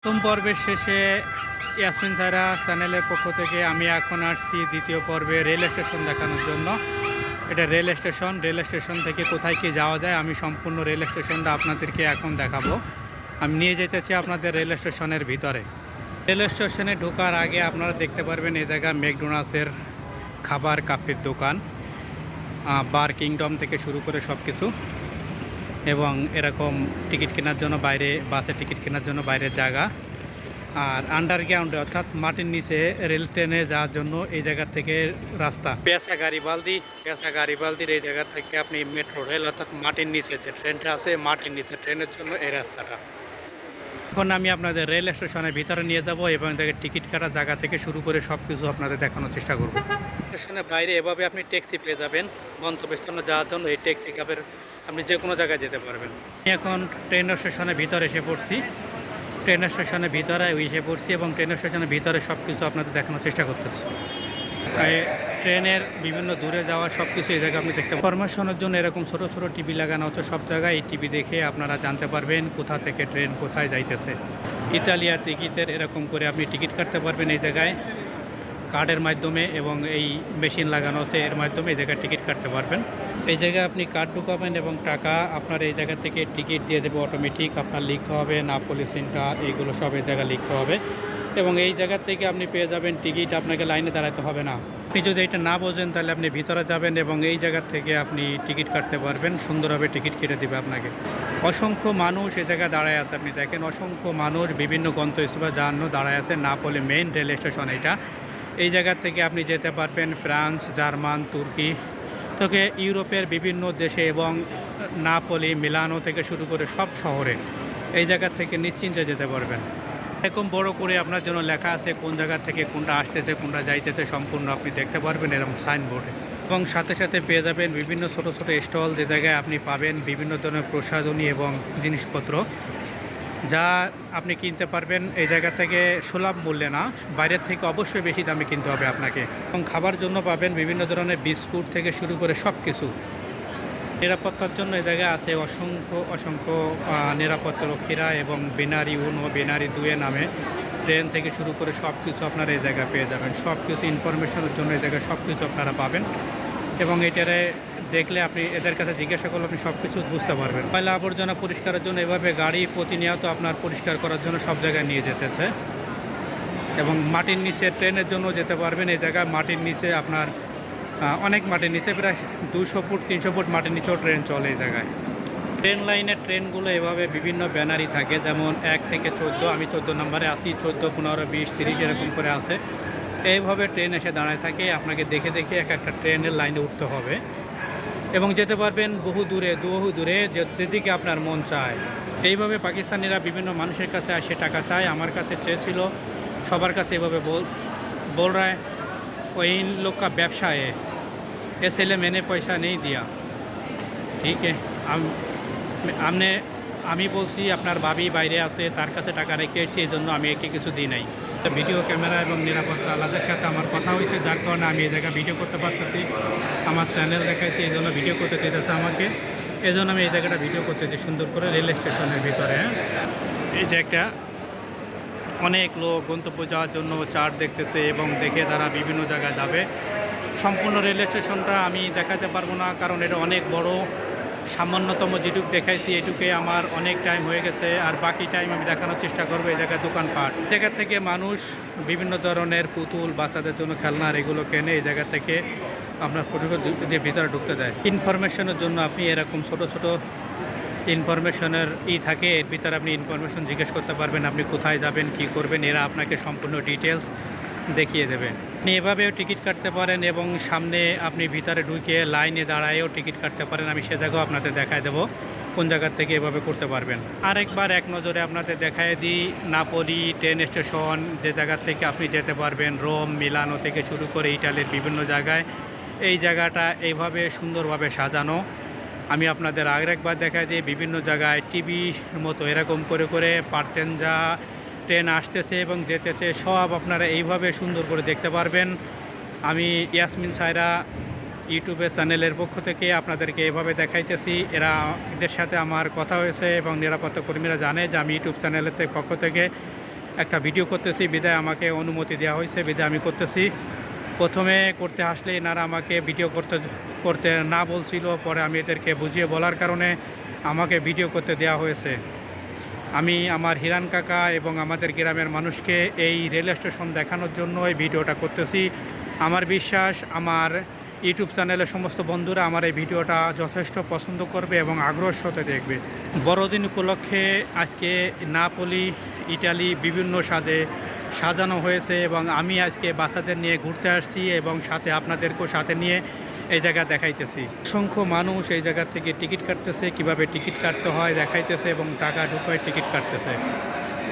প্রথম পর্বের শেষে ইয়াসমিন সায়রা চ্যানেলের পক্ষ থেকে আমি এখন আসছি দ্বিতীয় পর্বে রেল স্টেশন দেখানোর জন্য। এটা রেল স্টেশন থেকে কোথায় কি যাওয়া যায় আমি সম্পূর্ণ রেল স্টেশনটা আপনাদেরকে এখন দেখাবো। আমি নিয়ে যেতেছি আপনাদের রেল স্টেশনের ভিতরে। রেল স্টেশনে ঢোকার আগে আপনারা দেখতে পারবেন এই জায়গা ম্যাকডোনাল্ডসের খাবার কাপের দোকান, বার কিংডম থেকে শুরু করে সব কিছু, এবং এরকম টিকিট কেনার জন্য বাইরে, বাসের টিকিট কেনার জন্য বাইরের জায়গা। আর আন্ডারগ্রাউন্ডে অর্থাৎ মাটির নিচে রেল ট্রেনে যাওয়ার জন্য এই জায়গা থেকে রাস্তা পেশা গাড়িবালদির এই জায়গা থেকে আপনি মেট্রো রেল অর্থাৎ মাটির নিচে যে ট্রেনটা আছে, মাটির নিচে ট্রেনের জন্য এই রাস্তাটা। এখন আমি আপনাদের রেল স্টেশনের ভিতরে নিয়ে যাব এবং টিকিট কাটার জায়গা থেকে শুরু করে সব কিছু আপনাদের দেখানোর চেষ্টা করব। স্টেশনের বাইরে এভাবে আপনি ট্যাক্সি পেয়ে যাবেন গন্তব্যস্থানে যাওয়ার জন্য। এই ট্যাক্সি ক্যাবের আপনি যে কোনো জায়গায় যেতে পারবেন। আমি এখন ট্রেন স্টেশনের ভিতরে এসে পড়ছি এবং ট্রেন স্টেশনের ভিতরে সব কিছু আপনাদের দেখানোর চেষ্টা করতেছি। ট্রেনের বিভিন্ন দূরে যাওয়া সব কিছু এই জায়গায় আপনি দেখতে পাবেন। ইনফরমেশনের জন্য এরকম ছোট ছোট টিভি লাগানো হচ্ছে সব জায়গায়। এই টিভি দেখে আপনারা জানতে পারবেন কোথা থেকে ট্রেন কোথায় যাইতেছে। ইতালিয়া টিকিটের এরকম করে আপনি টিকিট কাটতে পারবেন এই জায়গায় কার্ডের মাধ্যমে, এবং এই মেশিন লাগানো আছে এর মাধ্যমে এই জায়গায় টিকিট কাটতে পারবেন। এই জায়গায় আপনি কার্ড ঢুকাবেন এবং টাকা আপনার এই জায়গা থেকে টিকিট দিয়ে দেবে অটোমেটিক। আপনার লিখতে হবে নাপোলি সেন্টার, এইগুলো সব এই জায়গায় লিখতে হবে, এবং এই জায়গা থেকে আপনি পেয়ে যাবেন টিকিট। আপনাকে লাইনে দাঁড়াতে হবে না। আপনি যদি এটা না বোঝেন তাহলে আপনি ভিতরে যাবেন এবং এই জায়গা থেকে আপনি টিকিট কাটতে পারবেন। সুন্দরভাবে টিকিট কেটে দেবে আপনাকে। অসংখ্য মানুষ এই জায়গায় দাঁড়ায় আছে, আপনি দেখেন অসংখ্য মানুষ বিভিন্ন গন্তব্যস্থলে যাওয়ার দাঁড়ায় আছে। নাপোলি মেইন রেল স্টেশন এটা। এই জায়গা থেকে আপনি যেতে পারবেন ফ্রান্স, জার্মান, তুর্কি থেকে ইউরোপের বিভিন্ন দেশে, এবং নাপোলি, মিলানো থেকে শুরু করে সব শহরে এই জায়গা থেকে নিশ্চিন্তে যেতে পারবেন। এরকম বড় করে আপনার জন্য লেখা আছে কোন জায়গা থেকে কোনটা আসতেছে কোনটা যাইতেছে সম্পূর্ণ আপনি দেখতে পারবেন এরকম সাইনবোর্ডে। এবং সাথে সাথে পেয়ে যাবেন বিভিন্ন ছোট ছোট স্টল, যে জায়গায় আপনি পাবেন বিভিন্ন ধরনের প্রসাধনী এবং জিনিসপত্র যা আপনি কিনতে পারবেন এই জায়গা থেকে সুলভ মূল্যে না, বাইরের থেকে অবশ্যই বেশি দামে কিনতে হবে আপনাকে। এবং খাবার জন্য পাবেন বিভিন্ন ধরনের বিস্কুট থেকে শুরু করে সব কিছু। নিরাপত্তার জন্য এই জায়গায় আছে অসংখ্য নিরাপত্তারক্ষীরা, এবং বিনারি 1 ও বিনারি 2 নামে ট্রেন থেকে শুরু করে সব কিছু আপনারা এই জায়গায় পেয়ে যাবেন। সব কিছু ইনফরমেশনের জন্য এই জায়গায় সব কিছু আপনারা পাবেন, এবং এটারে দেখলে আপনি এদের কাছে জিজ্ঞাসা করলে আপনি সব কিছু বুঝতে পারবেন। ময়লা আবর্জনা পরিষ্কারের জন্য এভাবে গাড়ি প্রতিনিয়ত আপনার পরিষ্কার করার জন্য সব জায়গায় নিয়ে যেতেছে। এবং মাটির নিচে ট্রেনের জন্য যেতে পারবেন। এই জায়গায় মাটির নিচে আপনার অনেক মাটির নিচে, প্রায় 200 ফুট 300 ফুট মাটির নিচেও ট্রেন চলে এই জায়গায়। ট্রেন লাইনের ট্রেনগুলো এভাবে বিভিন্ন ব্যানারই থাকে, যেমন 1 থেকে 14, আমি 14 নম্বরে আসি, 14, 15, 20, 30 এরকম করে আছে। এইভাবে ট্রেন এসে দাঁড়ায় থাকে, আপনাকে দেখে দেখে এক একটা ট্রেনের লাইনে উঠতে হবে এবং যেতে পারবেন বহু দূরে যেদিকে আপনার মন চায়। এইভাবে পাকিস্তানিরা বিভিন্ন মানুষের কাছে এসে টাকা চায়, আমার কাছে চেয়েছিল, সবার কাছে এভাবে बोल रहा है वो इन लोग का व्यवसाय है, इसलिए मैंने पैसा नहीं दिया। ঠিক আমি বলছি আপনার ভাবি বাইরে আছে, তার কাছে টাকা রেখে এসেছি, এই জন্য আমি একে কিছু দিই নাই। ভিডিও ক্যামেরা এবং নিরাপত্তা আলাদার সাথে আমার কথা হয়েছে, যার কারণে আমি এই জায়গায় ভিডিও করতে পারতেছি। আমার চ্যানেল দেখাইছি, এই জন্য ভিডিও করতে দিতেছে আমাকে, এই জন্য আমি এই জায়গাটা ভিডিও করতেছি সুন্দর করে রেল স্টেশনের ভিতরে। এই যে একটা অনেক লোক গন্তব্য যাওয়ার জন্য চার্ট দেখতেছে এবং দেখে তারা বিভিন্ন জায়গায় যাবে। সম্পূর্ণ রেল স্টেশনটা আমি দেখাতে পারবো না, কারণ এটা অনেক বড়। সামান্যতম যেটুক দেখাইছি এটুকে আমার অনেক টাইম হয়ে গেছে, আর বাকি টাইম আমি দেখানোর চেষ্টা করবো। এই জায়গায় দোকানপাট, জায়গা থেকে মানুষ বিভিন্ন ধরনের পুতুল, বাচ্চাদের জন্য খেলনার এগুলো কেনে। এই জায়গা থেকে আপনার ফটো দিয়ে ভিতরে ঢুকতে দেয়। ইনফরমেশনের জন্য আপনি এরকম ছোট ছোট ইনফরমেশনের থাকে, এর ভিতরে আপনি ইনফরমেশন জিজ্ঞেস করতে পারবেন, আপনি কোথায় যাবেন, কি করবেন, এরা আপনাকে সম্পূর্ণ ডিটেলস দেখিয়ে দেবে। আপনি এভাবেও টিকিট কাটতে পারেন, এবং সামনে আপনি ভিতরে ঢুকে লাইনে দাঁড়ায়ও টিকিট কাটতে পারেন। আমি সে জায়গাও আপনাদের দেখায় দেবো কোন জায়গার থেকে এভাবে করতে পারবেন। আরেকবার এক নজরে আপনাদের দেখায় দিই নাপোলি ট্রেন স্টেশন, যে জায়গার থেকে আপনি যেতে পারবেন রোম, মিলানো থেকে শুরু করে ইটালির বিভিন্ন জায়গায়। এই জায়গাটা এইভাবে সুন্দরভাবে সাজানো। আমি আপনাদের আরেকবার দেখায় দিই, বিভিন্ন জায়গায় টিভির মতো এরকম করে করে পার্টেনজা ট্রেন আসতেছে এবং যেতেছে, সব আপনারা এইভাবে সুন্দর করে দেখতে পারবেন। আমি ইয়াসমিন সায়রা ইউটিউবের চ্যানেলের পক্ষ থেকে আপনাদেরকে এভাবে দেখাইতেছি। এদের সাথে আমার কথা হয়েছে এবং নিরাপত্তা কর্মীরা জানে যে আমি ইউটিউব চ্যানেলের পক্ষ থেকে একটা ভিডিও করতেছি, বিদায় আমাকে অনুমতি দেওয়া হয়েছে, বিদায় আমি করতেছি। প্রথমে করতে আসলে এনারা আমাকে ভিডিও করতে না বলছিল, পরে আমি এদেরকে বুঝিয়ে বলার কারণে আমাকে ভিডিও করতে দেওয়া হয়েছে। আমি আমার হিরান কাকা এবং আমাদের গ্রামের মানুষকে এই রেল স্টেশন দেখানোর জন্য এই ভিডিওটা করতেছি। আমার বিশ্বাস আমার ইউটিউব চ্যানেলের সমস্ত বন্ধুরা আমার এই ভিডিওটা যথেষ্ট পছন্দ করবে এবং আগ্রহের সাথে দেখবে। বড়দিন উপলক্ষে আজকে নাপোলি ইটালি বিভিন্ন স্বাদে সাজানো হয়েছে এবং আমি আজকে বাচ্চাদের নিয়ে ঘুরতে আসছি এবং সাথে আপনাদেরকেও সাথে নিয়ে এই জায়গা দেখাইতেছি। অসংখ্য মানুষ এই জায়গা থেকে টিকিট কাটতেছে, কিভাবে টিকিট কাটতে হয় দেখাইতেছে এবং টাকা ঢুকায় টিকিট কাটতেছে।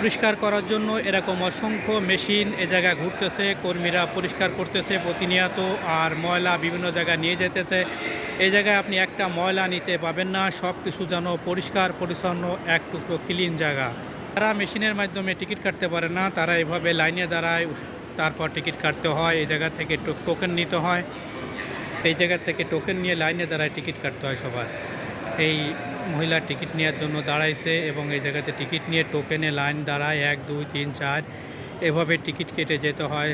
পরিষ্কার করার জন্য এরকম অসংখ্য মেশিন এ জায়গায় ঘুরতেছে, কর্মীরা পরিষ্কার করতেছে প্রতিনিয়ত, আর ময়লা বিভিন্ন জায়গায় নিয়ে যেতেছে। এই জায়গায় আপনি একটা ময়লা নিচে পাবেন না, সব কিছু যেন পরিষ্কার পরিচ্ছন্ন এক টুকরো ক্লিন জায়গা। তারা মেশিনের মাধ্যমে টিকিট কাটতে পারে না, তারা এভাবে লাইনে দাঁড়ায়, তারপর টিকিট কাটতে হয়। এই জায়গা থেকে টোকেন নিতে হয়, এই জায়গা থেকে টোকেন নিয়ে লাইনে দাঁড়ায় টিকিট কাটতে হয় সবার। এই মহিলা টিকিট নেওয়ার জন্য দাঁড়াইছে এবং এই জায়গাতে টিকিট নিয়ে টোকেনে লাইন দাঁড়ায় 1 2 3 4 এভাবে টিকিট কেটে যেতে হয়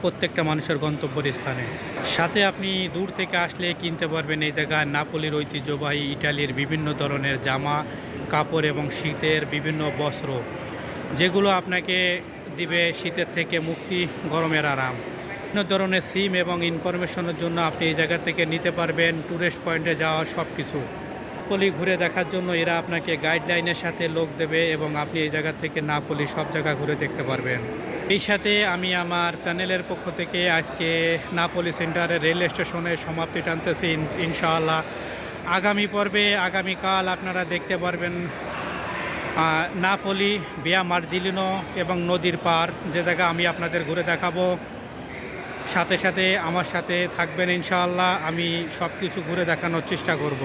প্রত্যেকটা মানুষের গন্তব্যের স্থানে। সাথে আপনি দূর থেকে আসলে কিনতে পারবেন এই জায়গায় নাপোলির ঐতিহ্যবাহী ইটালির বিভিন্ন ধরনের জামা কাপড় এবং শীতের বিভিন্ন বস্ত্র, যেগুলো আপনাকে দিবে শীতের থেকে মুক্তি, গরমের আরাম। বিভিন্ন ধরনের সিম এবং ইনফরমেশনের জন্য আপনি এই জায়গা থেকে নিতে পারবেন ট্যুরিস্ট পয়েন্টে যাওয়া সব কিছু। নাপোলি ঘুরে দেখার জন্য এরা আপনাকে গাইডলাইনের সাথে লোক দেবে এবং আপনি এই জায়গা থেকে নাপোলি সব জায়গা ঘুরে দেখতে পারবেন। এই সাথে আমি আমার চ্যানেলের পক্ষ থেকে আজকে নাপোলি সেন্টারের রেল স্টেশনের সমাপ্তি টানতেছি। ইনশাআল্লাহ আগামী পর্বে আগামীকাল আপনারা দেখতে পারবেন নাপোলি ভিয়া মার্জিলিনো এবং নদীর পার, যে জায়গা আমি আপনাদের ঘুরে দেখাবো। সাথে সাথে আমার সাথে থাকবেন ইনশাআল্লাহ, আমি সব কিছু ঘুরে দেখানোর চেষ্টা করব।